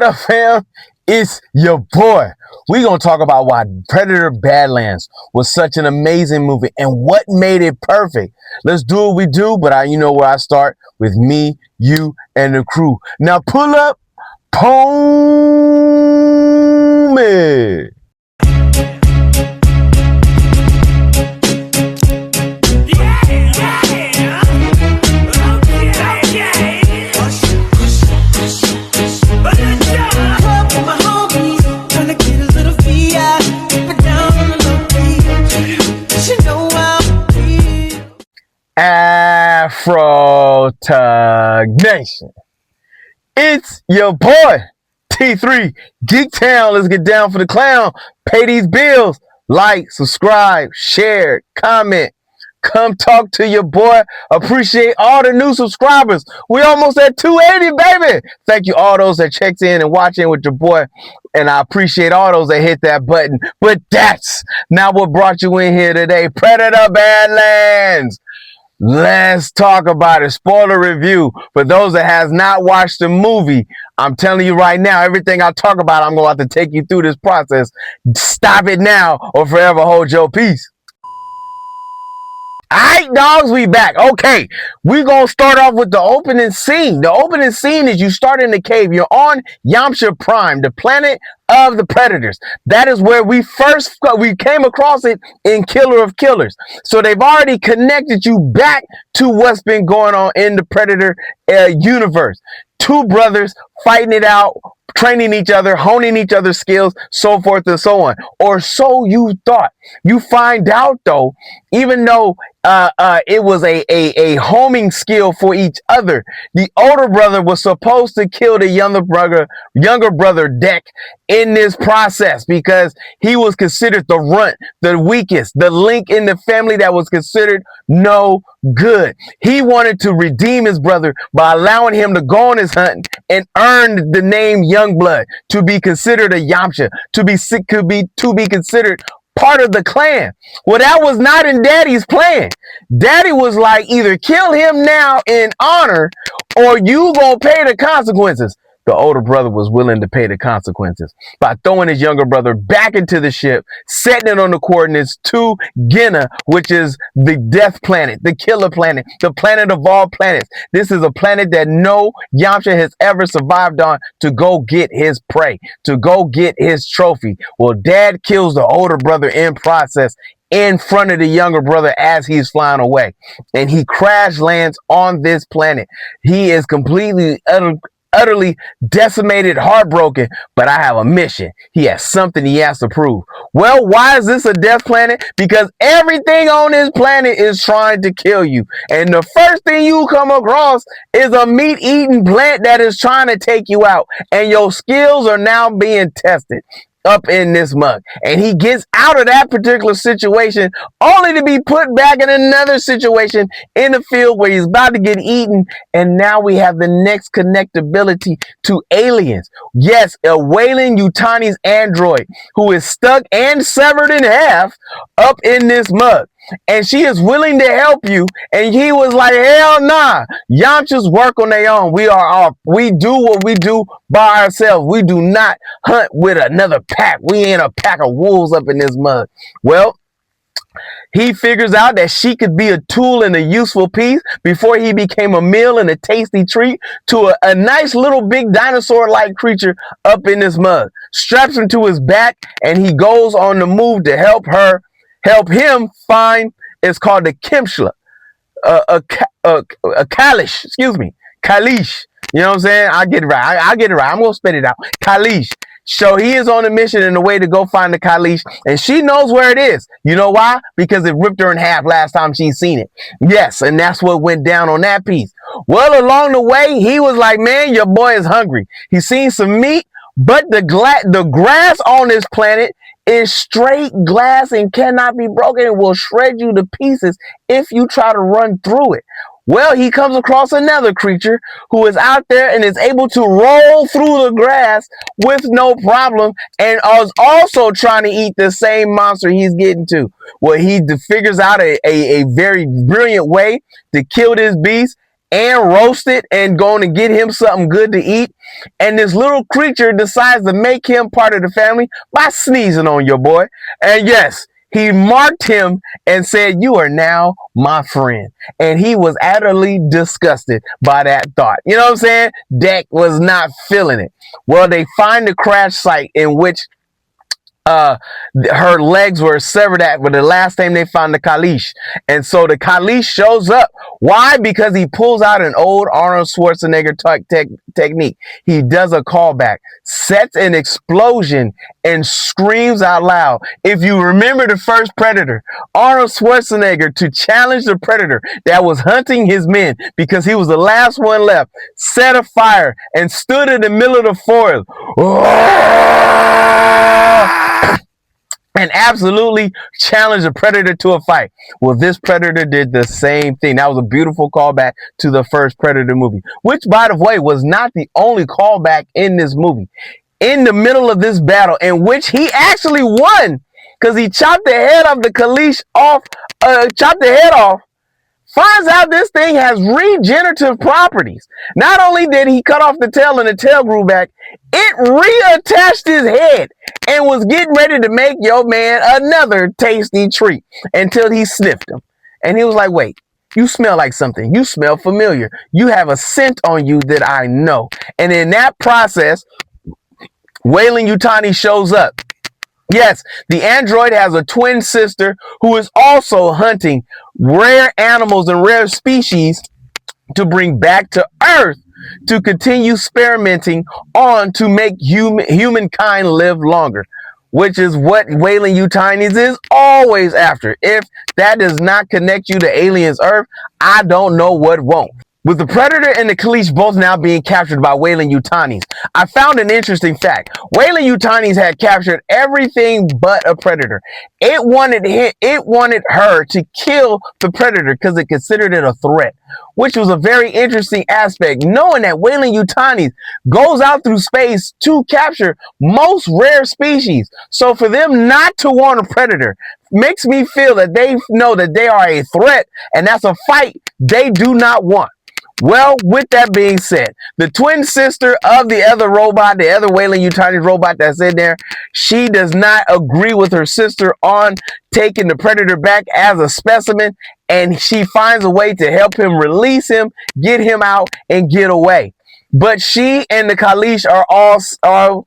What up, fam? It's your boy. We're going to talk about why Predator Badlands was such an amazing movie and what made it perfect. Let's do what we do, but you know where I start, with me, you, and the crew. Now pull up, Pony. Afro Tug Nation. It's your boy, T3, Geek Town. Let's get down for the clown. Pay these bills. Like, subscribe, share, comment. Come talk to your boy. Appreciate all the new subscribers. We almost at 280, baby. Thank you all those that checked in and watching with your boy. And I appreciate all those that hit that button. But that's not what brought you in here today. Predator Badlands. Let's talk about it. Spoiler review. For those that has not watched the movie, I'm telling you right now, everything I talk about, I'm going to have to take you through this process. Stop it now or forever hold your peace. Alright, dogs, we back. Okay, we're going to start off with the opening scene. The opening scene is you start in the cave. You're on Yamcha Prime, the planet of the Predators. That is where we came across it in Killer of Killers. So they've already connected you back to what's been going on in the Predator universe. Two brothers fighting it out, training each other, honing each other's skills, so forth and so on. Or so you thought. You find out, though, even though it was a homing skill for each other, the older brother was supposed to kill the younger brother Deck in this process because he was considered the runt, the weakest, the link in the family that was considered no good. He wanted to redeem his brother by allowing him to go on his hunt and earn the name Youngblood, to be considered a Yamcha, to be considered part of the clan. Well, that was not in Daddy's plan. Daddy was like, either kill him now in honor or you gonna pay the consequences. The older brother was willing to pay the consequences by throwing his younger brother back into the ship, setting it on the coordinates to Gina, which is the death planet, the killer planet, the planet of all planets. This is a planet that no Yamcha has ever survived on, to go get his prey, to go get his trophy. Well, Dad kills the older brother in process in front of the younger brother as he's flying away. And he crash lands on this planet. He is completely utterly decimated, heartbroken, but I have a mission. He has something he has to prove. Well, why is this a death planet? Because everything on this planet is trying to kill you. And the first thing you come across is a meat-eating plant that is trying to take you out. And your skills are now being tested up in this mug. And he gets out of that particular situation only to be put back in another situation in the field where he's about to get eaten. And now we have the next connectability to aliens. Yes, a Weyland Yutani's android who is stuck and severed in half up in this mug. And she is willing to help you. And he was like, hell nah. Yamchas work on their own. We do what we do by ourselves. We do not hunt with another pack. We ain't a pack of wolves up in this mud. Well, he figures out that she could be a tool and a useful piece before he became a meal and a tasty treat to a nice little big dinosaur-like creature up in this mud. Straps him to his back and he goes on the move to help him find, it's called the Kimshla, a Kalish, Kalish. You know what I'm saying? I get it right. I get it right. I'm going to spit it out. Kalish. So he is on a mission in a way to go find the Kalish, and she knows where it is. You know why? Because it ripped her in half last time she seen it. Yes, and that's what went down on that piece. Well, along the way, he was like, man, your boy is hungry. He's seen some meat, but the grass on this planet is straight glass and cannot be broken and will shred you to pieces if you try to run through it. Well, he comes across another creature who is out there and is able to roll through the grass with no problem, and is also trying to eat the same monster he's getting to. Well, he figures out a very brilliant way to kill this beast and roasted and going to get him something good to eat. And this little creature decides to make him part of the family by sneezing on your boy. And yes, he marked him and said, "You are now my friend." And he was utterly disgusted by that thought. You know what I'm saying? Deck was not feeling it. Well, they find the crash site in which her legs were severed at, but the last time they found the Kalish. And so the Kalish shows up. Why? Because he pulls out an old Arnold Schwarzenegger technique. He does a callback, sets an explosion, and screams out loud. If you remember the first Predator, Arnold Schwarzenegger, to challenge the Predator that was hunting his men because he was the last one left, set a fire and stood in the middle of the forest. And absolutely challenged the Predator to a fight. Well, this Predator did the same thing. That was a beautiful callback to the first Predator movie, which, by the way, was not the only callback in this movie. In the middle of this battle, in which he actually won, because he chopped the head of the Kalish off, finds out this thing has regenerative properties. Not only did he cut off the tail and the tail grew back, it reattached his head and was getting ready to make your man another tasty treat until he sniffed him. And he was like, "Wait, you smell like something. You smell familiar. You have a scent on you that I know." And in that process, Weyland-Yutani shows up. Yes, the android has a twin sister who is also hunting rare animals and rare species to bring back to Earth to continue experimenting on to make humankind live longer, which is what Weyland-Yutani is always after. If that does not connect you to aliens Earth, I don't know what won't. With the Predator and the Kalish both now being captured by Weyland-Yutanis, I found an interesting fact. Weyland-Yutanis had captured everything but a Predator. It wanted her to kill the Predator because it considered it a threat, which was a very interesting aspect, knowing that Weyland-Yutanis goes out through space to capture most rare species. So for them not to want a Predator makes me feel that they know that they are a threat, and that's a fight they do not want. Well, with that being said, the twin sister of the other robot, the other Weyland-Yutani robot that's in there, she does not agree with her sister on taking the Predator back as a specimen, and she finds a way to help him release him, get him out, and get away. But she and the Kalish are all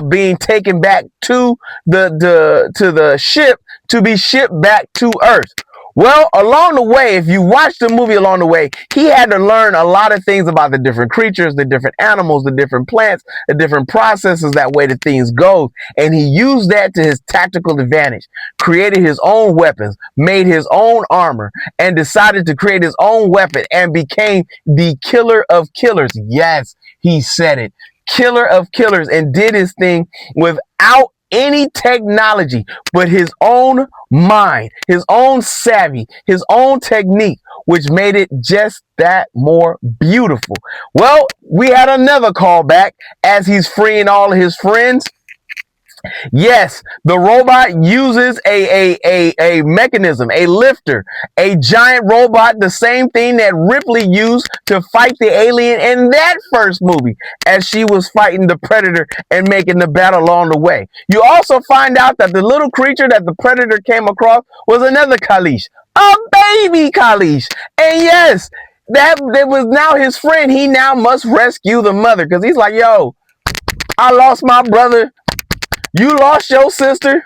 being taken back to the ship to be shipped back to Earth. Well, along the way, if you watch the movie along the way, he had to learn a lot of things about the different creatures, the different animals, the different plants, the different processes, that way that things go. And he used that to his tactical advantage, created his own weapons, made his own armor, and decided to create his own weapon and became the killer of killers. Yes, he said it. Killer of killers, and did his thing without any technology, but his own mind, his own savvy, his own technique, which made it just that more beautiful. Well, we had another callback as he's freeing all of his friends. Yes, the robot uses a mechanism, a lifter, a giant robot, the same thing that Ripley used to fight the alien in that first movie as she was fighting the Predator and making the battle along the way. You also find out that the little creature that the Predator came across was another Kalish, a baby Kalish. And yes, that was now his friend. He now must rescue the mother because he's like, "Yo, I lost my brother. You lost your sister.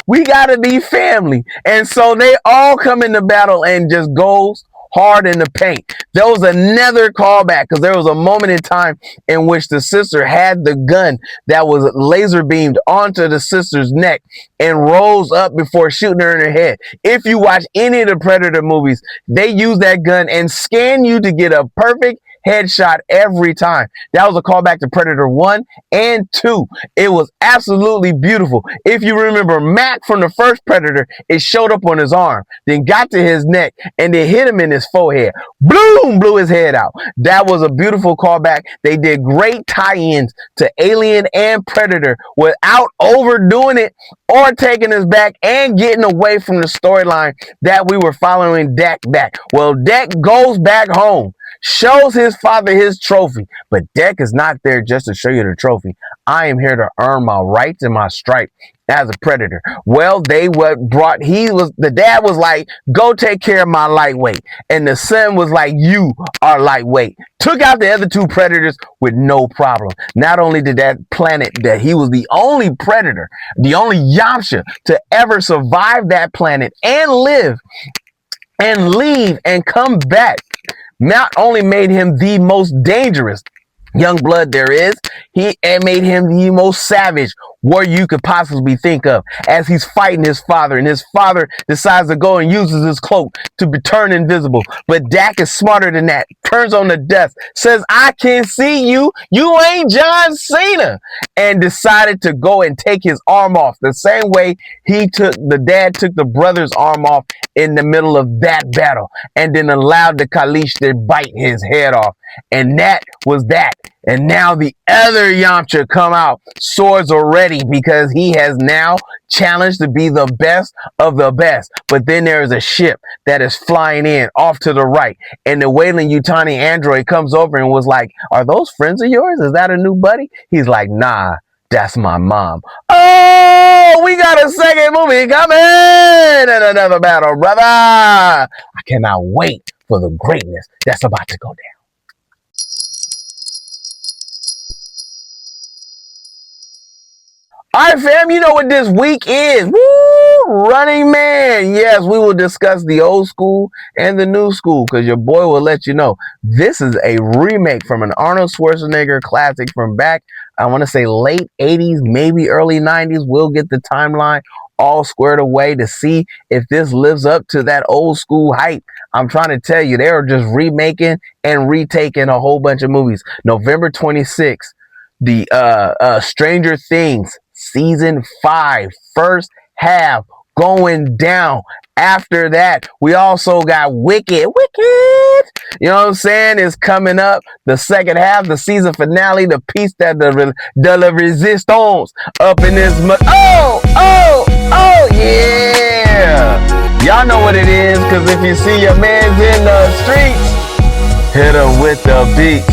We gotta be family." And so they all come into battle and just goes hard in the paint. There was another callback because there was a moment in time in which the sister had the gun that was laser beamed onto the sister's neck and rose up before shooting her in her head. If you watch any of the Predator movies, they use that gun and scan you to get a perfect headshot every time. That was a callback to Predator 1 and 2. It was absolutely beautiful. If you remember Mac from the first Predator, it showed up on his arm, then got to his neck, and then hit him in his forehead. Boom! Blew his head out. That was a beautiful callback. They did great tie-ins to Alien and Predator without overdoing it or taking us back and getting away from the storyline that we were following Deck back. Well, Deck goes back home shows his father his trophy. But Deck is not there just to show you the trophy. I am here to earn my rights and my stripe as a predator. Well, the dad was like, go take care of my lightweight. And the son was like, you are lightweight. Took out the other two predators with no problem. Not only did that planet that he was the only predator, the only Yamcha to ever survive that planet and live and leave and come back, not only made him the most dangerous young blood there is, he made him the most savage warrior you could possibly think of as he's fighting his father, and his father decides to go and uses his cloak to turn invisible. But Dak is smarter than that, turns on the desk, says, I can see you, you ain't John Cena, and decided to go and take his arm off the same way the dad took the brother's arm off in the middle of that battle, and then allowed the Kalish to bite his head off. And that was that. And now the other Yamcha come out, swords are ready, because he has now challenged to be the best of the best. But then there is a ship that is flying in off to the right, and the Wayland Yutani android comes over and was like, are those friends of yours? Is that a new buddy? He's like, nah, that's my mom. Oh, we got a second movie coming and another battle, brother. I cannot wait for the greatness that's about to go down. All right, fam, you know what this week is. Woo! Running Man. Yes, we will discuss the old school and the new school, because your boy will let you know this is a remake from an Arnold Schwarzenegger classic from back, I want to say late 80s, maybe early 90s. We'll get the timeline all squared away to see if this lives up to that old school hype. I'm trying to tell you, they are just remaking and retaking a whole bunch of movies. November 26th, the Stranger Things Season 5, first half going down. After that, we also got Wicked, you know what I'm saying, is coming up. The second half, the season finale, the piece that the la resistance up in this oh, yeah. Y'all know what it is, because if you see your mans in the streets, hit him with the beats.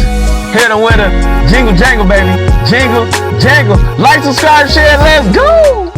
Hit him with a jingle jangle, baby. Jingle jangle. Like, subscribe, share. Let's go.